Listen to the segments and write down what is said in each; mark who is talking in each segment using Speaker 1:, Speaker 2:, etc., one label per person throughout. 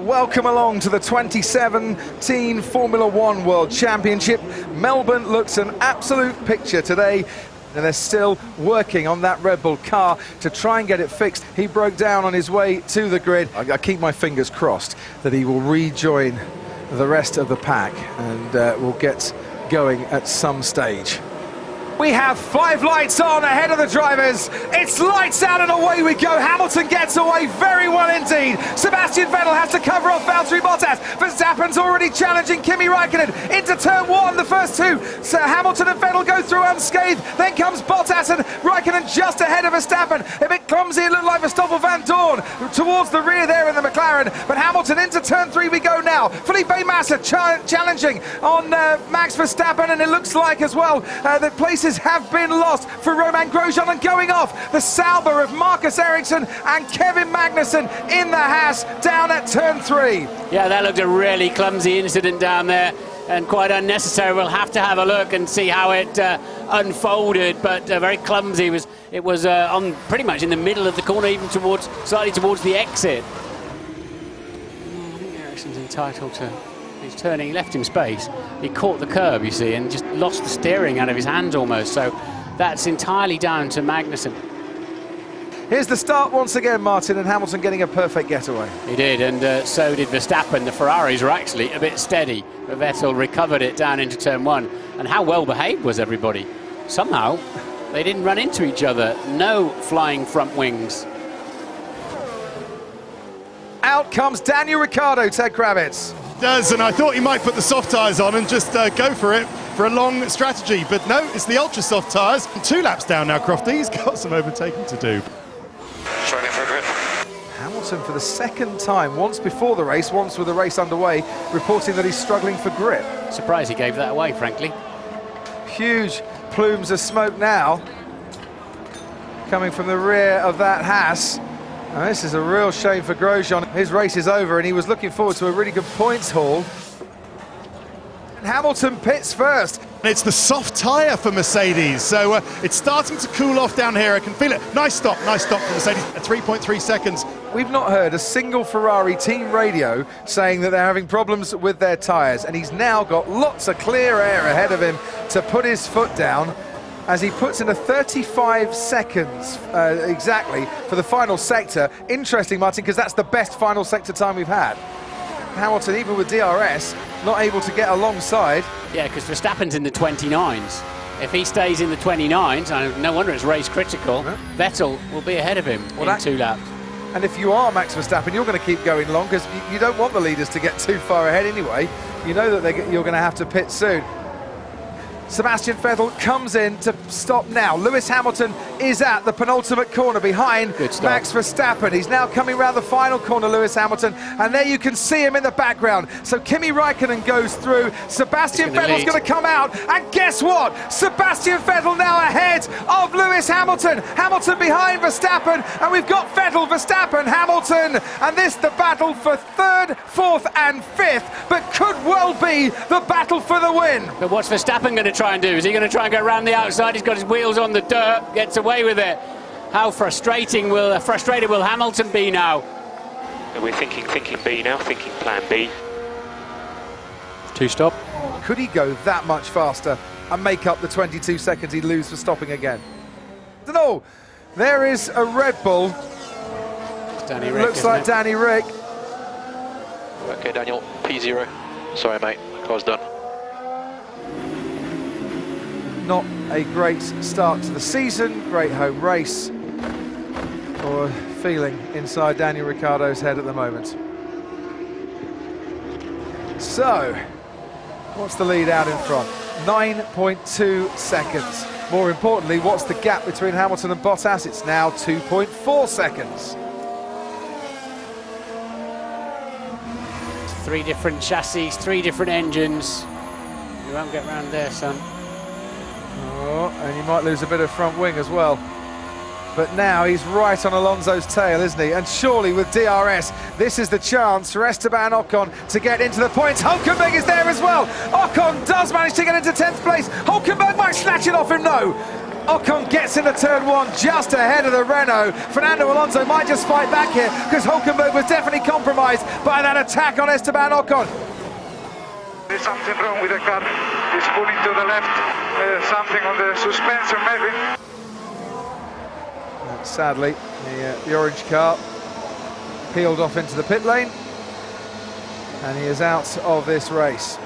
Speaker 1: welcome along to the 2017 Formula One World Championship. Melbourne looks an absolute picture today, and they're still working on that Red Bull car to try and get it fixed. He broke down on his way to the grid. I keep my fingers crossed that he will rejoin the rest of the pack and will get going at some stage. We have 5 lights on ahead of the drivers. It's lights out and away we go. Hamilton gets away very well indeed. Sebastian Vettel has to cover off Valtteri Bottas. Verstappen's already challenging Kimi Raikkonen into turn 1. The first two, so Hamilton and Vettel go through unscathed. Then comes Bottas and Raikkonen just ahead of Verstappen. A bit clumsy, it looked like Verstappen Van Dorn towards the rear there in the McLaren. But Hamilton into turn 3 we go now. Felipe Massa challenging on Max Verstappen, and it looks like as well that places have been lost for Romain Grosjean, and going off the Sauber of Marcus Ericsson and Kevin Magnussen in the Haas down at turn 3.
Speaker 2: Yeah, that looked a really clumsy incident down there and quite unnecessary. We'll have to have a look and see how it unfolded, but very clumsy. It was on pretty much in the middle of the corner, even slightly towards the exit. I think Ericsson's entitled to... He's turning, he left him space. He caught the curb, you see, and just lost the steering out of his hands almost. So that's entirely down to Magnussen.
Speaker 1: Here's the start once again, Martin, and Hamilton getting a perfect getaway.
Speaker 2: He did, and so did Verstappen. The Ferraris were actually a bit steady, but Vettel recovered it down into turn 1. And how well behaved was everybody? Somehow, they didn't run into each other. No flying front wings.
Speaker 1: Out comes Daniel Ricciardo, Ted Kravitz.
Speaker 3: Does, and I thought he might put the soft tyres on and just go for it for a long strategy, but no, it's the ultra soft tyres. 2 laps down now, Crofty. He's got some overtaking to do.
Speaker 4: Joining for a grid.
Speaker 1: Hamilton for the second time, once before the race, once with the race underway, reporting that he's struggling for grip.
Speaker 2: Surprised he gave that away, frankly.
Speaker 1: Huge plumes of smoke now coming from the rear of that Haas. And this is a real shame for Grosjean. His race is over and he was looking forward to a really good points haul. And Hamilton pits first.
Speaker 3: It's the soft tyre for Mercedes, so it's starting to cool off down here. I can feel it. Nice stop for Mercedes at 3.3 seconds.
Speaker 1: We've not heard a single Ferrari team radio saying that they're having problems with their tyres, and he's now got lots of clear air ahead of him to put his foot down as he puts in a 35 seconds exactly for the final sector. Interesting, Martin, because that's the best final sector time we've had. Hamilton, even with DRS, not able to get alongside.
Speaker 2: Yeah, because Verstappen's in the 29s. If he stays in the 29s, no wonder it's race critical, Vettel will be ahead of him in 2 laps.
Speaker 1: And if you are Max Verstappen, you're going to keep going long, because you don't want the leaders to get too far ahead anyway. You know that you're going to have to pit soon. Sebastian Vettel comes in to stop now. Lewis Hamilton is at the penultimate corner behind Max Verstappen. He's now coming round the final corner, Lewis Hamilton, and there you can see him in the background. So Kimi Raikkonen goes through. Sebastian Vettel's going to come out, and guess what? Sebastian Vettel now ahead of Lewis Hamilton. Hamilton behind Verstappen, and we've got Vettel, Verstappen, Hamilton, and this the battle for 3rd, 4th and 5th, but could well be the battle for the win.
Speaker 2: But what's Verstappen going to try and do? Is he going to try and go around the outside? He's got his wheels on the dirt, gets away with it. How frustrated will Hamilton be now?
Speaker 4: We're thinking B now, thinking plan B.
Speaker 2: 2 stop.
Speaker 1: Could he go that much faster and make up the 22 seconds he'd lose for stopping again? No, there is a Red Bull.
Speaker 2: Danny Rick,
Speaker 1: looks like Danny Rick.
Speaker 4: Okay, Daniel, P0. Sorry, mate, car's done.
Speaker 1: Not a great start to the season, great home race, or feeling inside Daniel Ricciardo's head at the moment. So, what's the lead out in front? 9.2 seconds. More importantly, what's the gap between Hamilton and Bottas? It's now 2.4 seconds.
Speaker 2: 3 different chassis, 3 different engines. You won't get round there, son.
Speaker 1: Oh, and you might lose a bit of front wing as well. But now he's right on Alonso's tail, isn't he? And surely with DRS, this is the chance for Esteban Ocon to get into the points. Hulkenberg is there as well. Ocon does manage to get into 10th place. Hulkenberg might snatch it off him, no. Ocon gets into turn one just ahead of the Renault. Fernando Alonso might just fight back here because Hulkenberg was definitely compromised by that attack on Esteban Ocon.
Speaker 5: There's something wrong with the car. It's pulling to the left. Something on the suspension maybe.
Speaker 1: Sadly, the orange car peeled off into the pit lane and he is out of this race.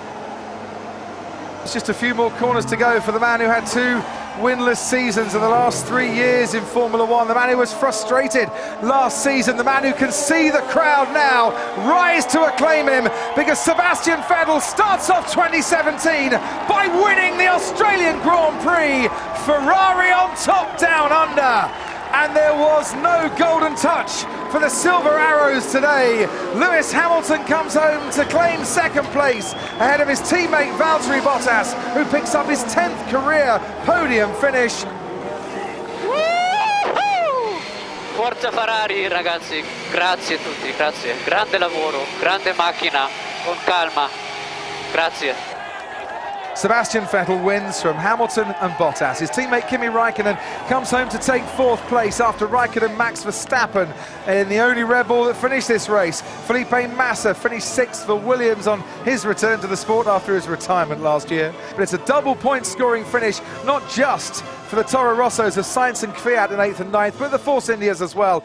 Speaker 1: It's just a few more corners to go for the man who had 2 winless seasons in the last 3 years in Formula One, the man who was frustrated last season, the man who can see the crowd now rise to acclaim him, because Sebastian Vettel starts off 2017 by winning the Australian Grand Prix, Ferrari on top down under. And there was no golden touch for the Silver Arrows today. Lewis Hamilton comes home to claim second place ahead of his teammate Valtteri Bottas, who picks up his 10th career podium finish.
Speaker 6: Forza Ferrari ragazzi, grazie a tutti, grazie. Grande lavoro, grande macchina, con calma. Grazie.
Speaker 1: Sebastian Vettel wins from Hamilton and Bottas. His teammate Kimi Raikkonen comes home to take 4th place after Raikkonen Max Verstappen in the only Red Bull that finished this race. Felipe Massa finished 6th for Williams on his return to the sport after his retirement last year. But it's a double point scoring finish, not just for the Toro Rossos of Sainz and Kvyat in 8th and 9th, but the Force Indias as well.